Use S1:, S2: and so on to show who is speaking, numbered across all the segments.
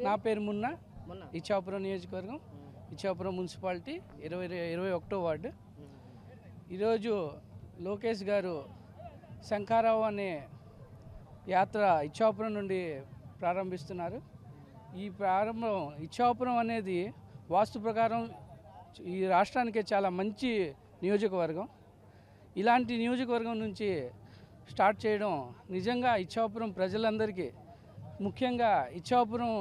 S1: నా పేరు మున్నా, ఇచ్చాపురం నియోజకవర్గం, ఇచ్చాపురం మున్సిపాలిటీ 21వ వార్డు. ఈరోజు లోకేష్ గారు శంఖారావు అనే యాత్ర ఇచ్చాపురం నుండి ప్రారంభిస్తున్నారు. ఈ ప్రారంభం ఇచ్చాపురం అనేది వాస్తు ప్రకారం ఈ రాష్ట్రానికి చాలా మంచి నియోజకవర్గం. ఇలాంటి నియోజకవర్గం నుంచి స్టార్ట్ చేయడం నిజంగా ఇచ్చాపురం ప్రజలందరికీ, ముఖ్యంగా ఇచ్చాపురం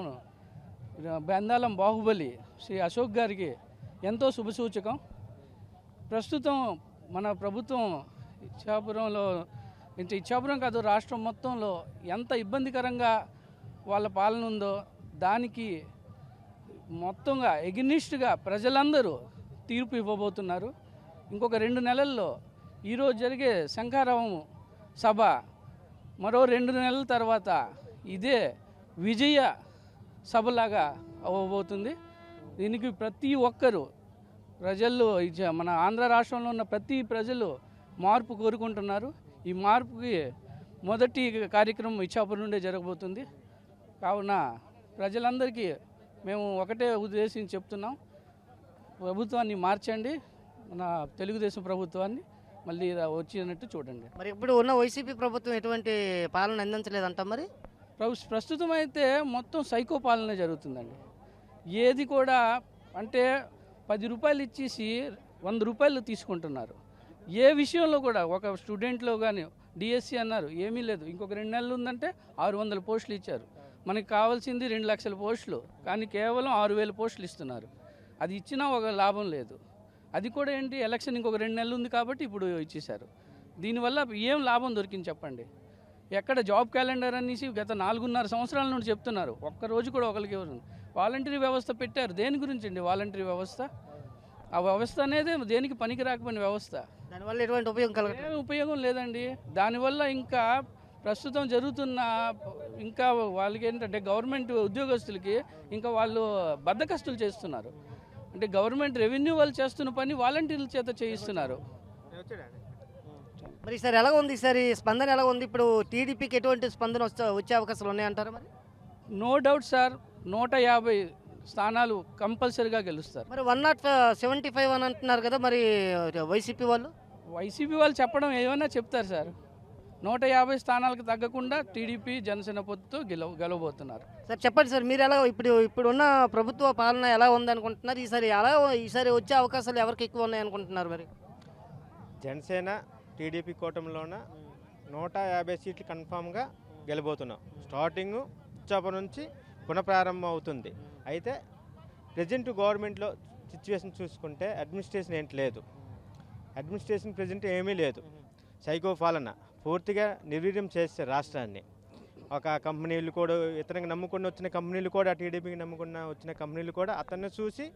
S1: బెందాలం బాహుబలి శ్రీ అశోక్ గారికి ఎంతో శుభసూచకం. ప్రస్తుతం మన ప్రభుత్వం ఇచ్చాపురంలో, ఇచ్చాపురం కాదు రాష్ట్రం మొత్తంలో ఎంత ఇబ్బందికరంగా వాళ్ళ పాలన ఉందో దానికి మొత్తంగా ఎగ్నిస్ట్గా ప్రజలందరూ తీర్పు ఇవ్వబోతున్నారు. ఇంకొక 2 నెలల్లో ఈరోజు జరిగే శంఖారావం సభ మరో 2 నెలల తర్వాత ఇదే విజయ సభలాగా అవ్వబోతుంది. దీనికి ప్రతి ఒక్కరూ ప్రజలు, మన ఆంధ్ర రాష్ట్రంలో ఉన్న ప్రతి ప్రజలు మార్పు కోరుకుంటున్నారు. ఈ మార్పుకి మొదటి కార్యక్రమం ఇచ్చాపురం నుండే జరగబోతుంది. కావున ప్రజలందరికీ మేము ఒకటే ఉద్దేశించి చెప్తున్నాం, ప్రభుత్వాన్ని మార్చండి, మన తెలుగుదేశం ప్రభుత్వాన్ని మళ్ళీ వచ్చినట్టు చూడండి.
S2: మరి ఇప్పుడు ఉన్న వైసీపీ ప్రభుత్వం ఎటువంటి పాలన అందించలేదంట. మరి
S1: ప్రస్తుతం అయితే మొత్తం సైకో పాలన జరుగుతుందండి. ఏది కూడా అంటే 10 రూపాయలు ఇచ్చేసి 100 రూపాయలు తీసుకుంటున్నారు. ఏ విషయంలో కూడా ఒక స్టూడెంట్లో కానీ డిఎస్సి అన్నారు, ఏమీ లేదు. ఇంకొక 2 నెలలు ఉందంటే 600 పోస్టులు ఇచ్చారు. మనకి కావాల్సింది 2 లక్షల పోస్టులు, కానీ కేవలం 6,000 పోస్టులు ఇస్తున్నారు. అది ఇచ్చినా ఒక లాభం లేదు. అది కూడా ఏంటి, ఎలక్షన్ ఇంకొక 2 నెలలు ఉంది కాబట్టి ఇప్పుడు ఇచ్చేశారు. దీనివల్ల ఏం లాభం దొరికింది చెప్పండి? ఎక్కడ జాబ్ క్యాలెండర్ అనేసి గత 4.5 సంవత్సరాల నుండి చెప్తున్నారు, ఒక్కరోజు కూడా ఒకరికి ఎవరు. వాలంటరీ వ్యవస్థ పెట్టారు, దేని గురించి అండి వాలంటరీ వ్యవస్థ? ఆ వ్యవస్థ అనేది దేనికి పనికి రాకపోయిన వ్యవస్థ.
S2: దానివల్ల ఎటువంటి ఉపయోగం కలగదు,
S1: ఉపయోగం లేదండి. దానివల్ల ఇంకా ప్రస్తుతం జరుగుతున్న ఇంకా వాళ్ళకి ఏంటంటే గవర్నమెంట్ ఉద్యోగస్తులకి ఇంకా వాళ్ళు బద్దకస్తులు చేస్తున్నారు. అంటే గవర్నమెంట్ రెవెన్యూ వాళ్ళు చేస్తున్న పని వాలంటీర్ల చేత చేయిస్తున్నారు.
S2: మరి ఈసారి ఎలా ఉంది, ఈసారి స్పందన ఎలా ఉంది? ఇప్పుడు టీడీపీకి ఎటువంటి స్పందన వచ్చే అవకాశాలు ఉన్నాయంటారు? మరి
S1: నో డౌట్ సార్, 150 స్థానాలు కంపల్సరీగా గెలుస్తారు.
S2: మరి 175 అని అంటున్నారు కదా, మరి వైసీపీ వాళ్ళు
S1: చెప్పడం ఏమైనా చెప్తారు సార్. 150 స్థానాలకు తగ్గకుండా టీడీపీ జనసేన పొత్తుతో గెలవబోతున్నారు.
S2: సార్ చెప్పండి సార్, మీరు ఎలా ఇప్పుడున్న ప్రభుత్వ పాలన ఎలా ఉందనుకుంటున్నారు? ఈసారి వచ్చే అవకాశాలు ఎవరికి ఎక్కువ ఉన్నాయనుకుంటున్నారు? మరి
S3: జనసేన టీడీపీ కూటమిలోన 150 సీట్లు కన్ఫామ్గా గెలబోతున్నాం. స్టార్టింగ్ ఇచ్చాపురం నుంచి పునఃప్రారంభం అవుతుంది. అయితే ప్రజెంట్ గవర్నమెంట్లో సిచ్యువేషన్ చూసుకుంటే అడ్మినిస్ట్రేషన్ ఏంటి లేదు. అడ్మినిస్ట్రేషన్ ప్రజెంట్ ఏమీ లేదు. సైకో పాలన పూర్తిగా నిర్వీర్యం చేస్తారు రాష్ట్రాన్ని. ఒక కంపెనీలు కూడా ఇతనికి నమ్ముకుని వచ్చిన కంపెనీలు కూడా, టీడీపీకి నమ్ముకున్న వచ్చిన కంపెనీలు కూడా అతన్ని చూసి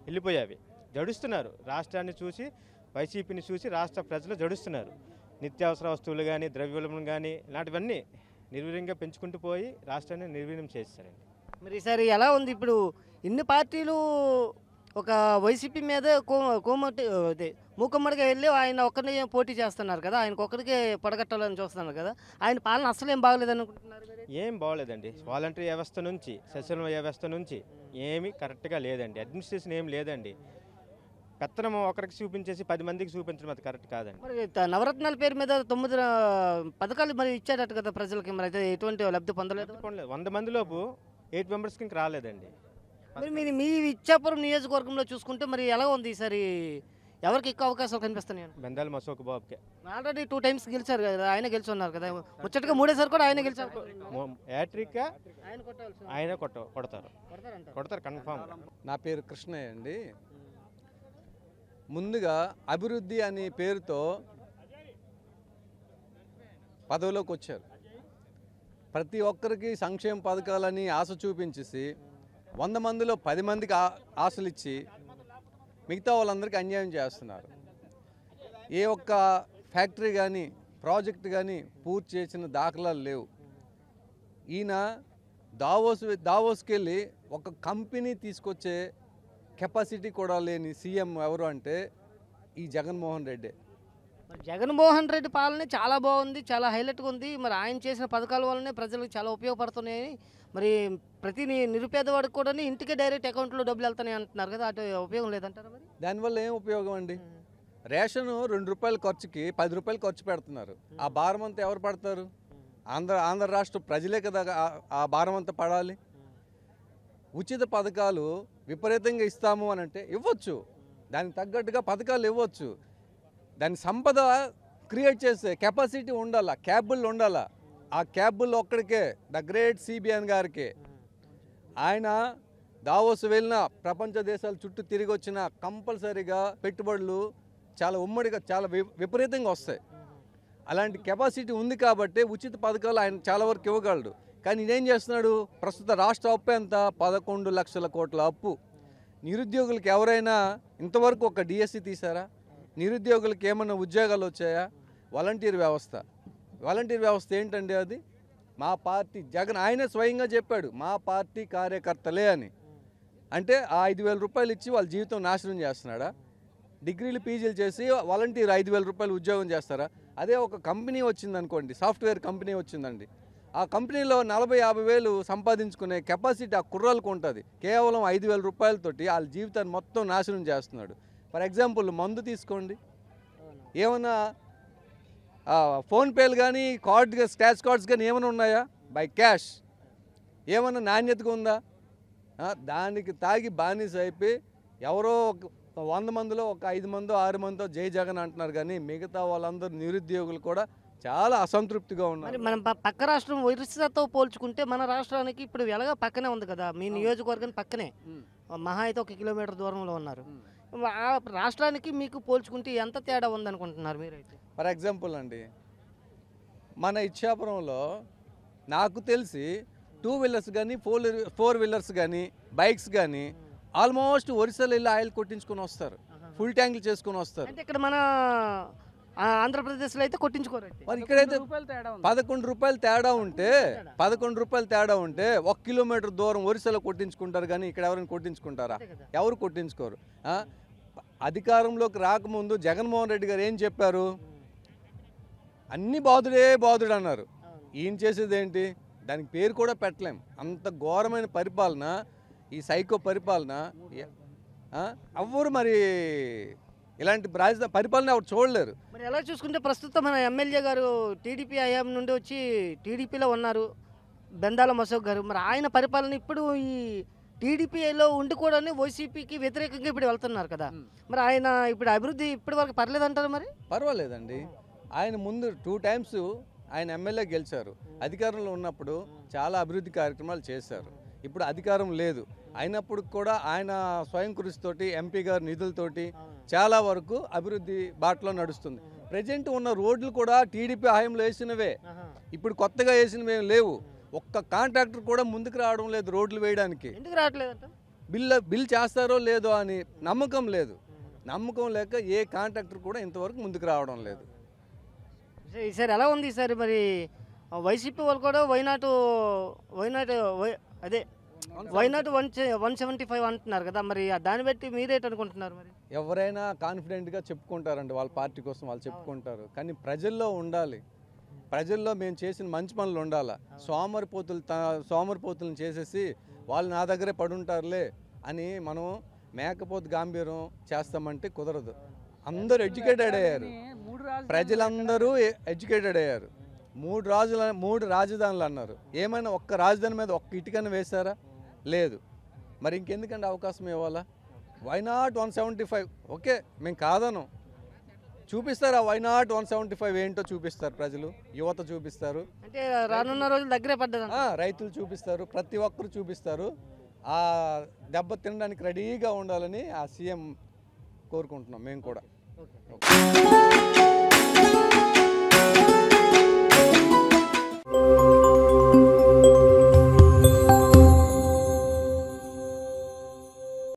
S3: వెళ్ళిపోయావి. జడుస్తున్నారు రాష్ట్రాన్ని చూసి, వైసీపీని చూసి రాష్ట్ర ప్రజలు జడుస్తున్నారు. నిత్యావసర వస్తువులు కానీ, ద్రవ్యోల్బణం కానీ ఇలాంటివన్నీ నిర్వీర్యంగా పెంచుకుంటూ పోయి రాష్ట్రాన్ని నిర్వీర్యం చేస్తారండి.
S2: మరి ఈసారి ఎలా ఉంది? ఇప్పుడు ఇన్ని పార్టీలు ఒక వైసీపీ మీద మూకమ్మడిగా వెళ్ళి ఆయన ఒక్కరిని పోటీ చేస్తున్నారు కదా, ఆయనకు ఒక్కడికే పడగట్టాలని చూస్తున్నారు కదా, ఆయన పాలన అసలు ఏం బాగలేదు అనుకుంటున్నారు?
S3: ఏం బాగోలేదండి. వాలంటరీ వ్యవస్థ నుంచి, సచివాలయ వ్యవస్థ నుంచి ఏమీ కరెక్ట్గా లేదండి. అడ్మినిస్ట్రేషన్ ఏం లేదండి. పెత్తనం ఒకరికి చూపించేసి 10 మందికి చూపించడం అది కరెక్ట్ కాదండి.
S2: మరి నవరత్నాల పేరు మీద 9 పథకాలు మరి ఇచ్చాడట కదా ప్రజలకి, మరి అయితే ఎటువంటి లబ్ధి పొందలేదు.
S3: 100 మంది లోపు 8 మెంబర్స్కి ఇంక రాలేదండి.
S2: మరి మీ ఇచ్చాపురం నియోజకవర్గంలో చూసుకుంటే మరి ఎలా ఉంది ఈసారి? ఎవరికి ఎక్కువ అవకాశాలు కనిపిస్తున్నాయి?
S3: బెందాలం అశోక్ బాబుకే.
S2: ఆల్రెడీ 2 టైమ్స్ గెలిచారు కదా, ఆయన గెలుచున్నారు కదా, ముచ్చటగా 3సారి కూడా ఆయన గెలిచారు.
S3: హ్యాట్రిక్గా ఆయన కొడతారు కన్ఫామ్.
S4: నా పేరు కృష్ణయ్య అండి. ముందుగా అభివృద్ధి అనే పేరుతో పదవిలోకి వచ్చారు. ప్రతి ఒక్కరికి సంక్షేమ పథకాలని ఆశ చూపించేసి 100 మందిలో 10 మందికి ఆశలు ఇచ్చి మిగతా వాళ్ళందరికీ అన్యాయం చేస్తున్నారు. ఏ ఒక్క ఫ్యాక్టరీ కానీ ప్రాజెక్ట్ కానీ పూర్తి చేసిన దాఖలాలు లేవు. ఈయన దావోస్కి వెళ్ళి ఒక కంపెనీ తీసుకొచ్చే కెపాసిటీ కూడా లేని సీఎం ఎవరు అంటే ఈ జగన్మోహన్ రెడ్డి.
S2: మరి జగన్మోహన్ రెడ్డి పాలన చాలా బాగుంది, చాలా హైలైట్గా ఉంది. మరి ఆయన చేసిన పథకాల వల్లనే ప్రజలకు చాలా ఉపయోగపడుతున్నాయి. మరి ప్రతి నిరుపేదవాడికి కూడా ఇంటికి డైరెక్ట్ అకౌంట్లో డబ్బులు వెళ్తున్నాయి అంటున్నారు కదా, అటు ఉపయోగం లేదంటారా మరి?
S4: దానివల్ల ఏం ఉపయోగం అండి? రేషన్ ₹2 ఖర్చుకి ₹10 ఖర్చు పెడుతున్నారు. ఆ భారం అంతా ఎవరు పడతారు? ఆంధ్ర రాష్ట్ర ప్రజలే కదా ఆ భారం అంతా పడాలి. ఉచిత పథకాలు విపరీతంగా ఇస్తాము అని అంటే ఇవ్వచ్చు, దానికి తగ్గట్టుగా పథకాలు ఇవ్వచ్చు. దాని సంపద క్రియేట్ చేసే కెపాసిటీ ఉండాలా, క్యాబుల్ ఉండాలా. ఆ క్యాబుల్ ఒక్కడికే, ద గ్రేట్ సిబిఎన్ గారికి. ఆయన దావోస్ వెళ్ళిన ప్రపంచ దేశాల చుట్టూ తిరిగి వచ్చిన కంపల్సరీగా పెట్టుబడులు చాలా ఉమ్మడిగా చాలా విపరీతంగా వస్తాయి. అలాంటి కెపాసిటీ ఉంది కాబట్టి ఉచిత పథకాలు ఆయన చాలా వరకు ఇవ్వగలడు. కానీ ఇదేం చేస్తున్నాడు? ప్రస్తుత రాష్ట్ర అప్పు ఎంత? 11 లక్షల కోట్ల అప్పు. నిరుద్యోగులకు ఎవరైనా ఇంతవరకు ఒక డిఎస్సి తీశారా? నిరుద్యోగులకు ఏమైనా ఉద్యోగాలు వచ్చాయా? వాలంటీర్ వ్యవస్థ ఏంటండి అది? మా పార్టీ జగన్ ఆయనే స్వయంగా చెప్పాడు, మా పార్టీ కార్యకర్తలే అని. అంటే ఆ ₹5,000 ఇచ్చి వాళ్ళ జీవితం నాశనం చేస్తున్నాడా? డిగ్రీలు పీజీలు చేసి వాలంటీర్ ₹5,000 ఉద్యోగం చేస్తారా? అదే ఒక కంపెనీ వచ్చిందనుకోండి, సాఫ్ట్వేర్ కంపెనీ వచ్చిందండి, ఆ కంపెనీలో 40-50 వేలు సంపాదించుకునే కెపాసిటీ ఆ కుర్రాలకు ఉంటుంది. కేవలం ₹5,000 వాళ్ళ జీవితాన్ని మొత్తం నాశనం చేస్తున్నాడు. ఫర్ ఎగ్జాంపుల్ మందు తీసుకోండి, ఏమన్నా ఫోన్పేలు కానీ స్క్రాచ్ కార్డ్స్ కానీ ఏమైనా ఉన్నాయా? బై క్యాష్ ఏమన్నా నాణ్యతగా ఉందా? దానికి తాగి బానిస అయిపోయి ఎవరో 100 మందిలో ఒక 5 మందో 6 మందో జై జగన్ అంటున్నారు. కానీ మిగతా వాళ్ళందరూ నిరుద్యోగులు కూడా చాలా అసంతృప్తిగా ఉన్నారు.
S2: మరి మనం పక్క రాష్ట్రం ఒరిస్సాతో పోల్చుకుంటే మన రాష్ట్రానికి ఇప్పుడు ఎలాగా పక్కనే ఉంది కదా, మీ నియోజకవర్గం పక్కనే, మహా అయితే 1 కిలోమీటర్ దూరంలో ఉన్నారు. ఆ రాష్ట్రానికి మీకు పోల్చుకుంటే ఎంత తేడా ఉందనుకుంటున్నారు మీరైతే?
S4: ఫర్ ఎగ్జాంపుల్ అండి, మన ఇచ్చాపురంలో నాకు తెలిసి 2 వీలర్స్ కానీ 4 వీలర్స్ కానీ బైక్స్ కానీ ఆల్మోస్ట్ ఒరిస్సాలో వెళ్ళి ఆయిల్ కొట్టించుకొని వస్తారు, ఫుల్ ట్యాంకులు చేసుకొని వస్తారు.
S2: అంటే ఇక్కడ మన ఆంధ్రప్రదేశ్లో అయితే కొట్టించుకోరు.
S4: మరి ఇక్కడైతే
S1: ₹11
S4: తేడా ఉంటే ₹1 కిలోమీటర్ దూరం ఒరిస్సాలో కొట్టించుకుంటారు. కానీ ఇక్కడ ఎవరైనా కొట్టించుకుంటారా? ఎవరు కొట్టించుకోరు. అధికారంలోకి రాకముందు జగన్మోహన్ రెడ్డి గారు ఏం చెప్పారు? అన్ని బాధుడు అన్నారు. ఈయన చేసేది ఏంటి? దానికి పేరు కూడా పెట్టలేం, అంత ఘోరమైన పరిపాలన, ఈ సైకో పరిపాలన. ఎవ్వరు మరి ఇలాంటి పరిపాలన ఎవరు చూడలేరు.
S2: మరి ఎలా చూసుకుంటే ప్రస్తుతం మన ఎమ్మెల్యే గారు టీడీపీ హయాం నుండి వచ్చి టీడీపీలో ఉన్నారు, బెందాల అశోక్ గారు. మరి ఆయన పరిపాలన ఇప్పుడు ఈ టీడీపీలో ఉండి కూడా వైసీపీకి వ్యతిరేకంగా ఇప్పుడు వెళ్తున్నారు కదా, మరి ఆయన ఇప్పుడు అభివృద్ధి ఇప్పటి వరకు పర్లేదంటారు? మరి
S4: పర్వాలేదండి. ఆయన ముందు 2 టైమ్స్ ఆయన ఎమ్మెల్యే గెలిచారు. అధికారంలో ఉన్నప్పుడు చాలా అభివృద్ధి కార్యక్రమాలు చేశారు. ఇప్పుడు అధికారం లేదు, అయినప్పుడు కూడా ఆయన స్వయం కృషితోటి, ఎంపీ గారి నిధులతోటి చాలా వరకు అభివృద్ధి బాటలో నడుస్తుంది. ప్రజెంట్ ఉన్న రోడ్లు కూడా టీడీపీ హయాంలో వేసినవే, ఇప్పుడు కొత్తగా వేసినవే లేవు. ఒక్క కాంట్రాక్టర్ కూడా ముందుకు రావడం లేదు రోడ్లు వేయడానికి.
S2: ఎందుకు రావట్లేదంట?
S4: బిల్ చేస్తారో లేదో అని నమ్మకం లేదు. నమ్మకం లేక ఏ కాంట్రాక్టర్ కూడా ఇంతవరకు ముందుకు రావడం లేదు.
S2: ఈసారి ఎలా ఉంది? ఈసారి మరి వైసీపీ వాళ్ళు కూడా వైనాట్ అదే వైనాట్ 175 అంటున్నారు కదా, మరి దాన్ని బట్టి మీరేటనుకుంటున్నారు? మరి
S4: ఎవరైనా కాన్ఫిడెంట్గా చెప్పుకుంటారండి, వాళ్ళ పార్టీ కోసం వాళ్ళు చెప్పుకుంటారు. కానీ ప్రజల్లో మేము చేసిన మంచి పనులు ఉండాలా. సోమరిపోతులను చేసేసి వాళ్ళు నా దగ్గరే పడుంటారులే అని మనం మేకపోతు గాంభీర్యం చేస్తామంటే కుదరదు. అందరూ ఎడ్యుకేటెడ్ అయ్యారు, ప్రజలందరూ ఎడ్యుకేటెడ్ అయ్యారు. 3 రాజధానులు అన్నారు. ఏమైనా ఒక్క రాజధాని మీద ఒక్క ఇటుకని వేశారా? లేదు. మరి ఇంకెందుకంటే అవకాశం ఇవ్వాలా? వైనాట్ 175 ఓకే, మేము కాదను, చూపిస్తారు. ఆ వైనాట్ 175 ఏంటో చూపిస్తారు, ప్రజలు, యువత చూపిస్తారు.
S2: అంటే రానున్న రోజులు దగ్గరే పడ్డది,
S4: రైతులు చూపిస్తారు, ప్రతి ఒక్కరు చూపిస్తారు. ఆ దెబ్బ తినడానికి రెడీగా ఉండాలని ఆ సీఎం కోరుకుంటున్నాం మేము కూడా.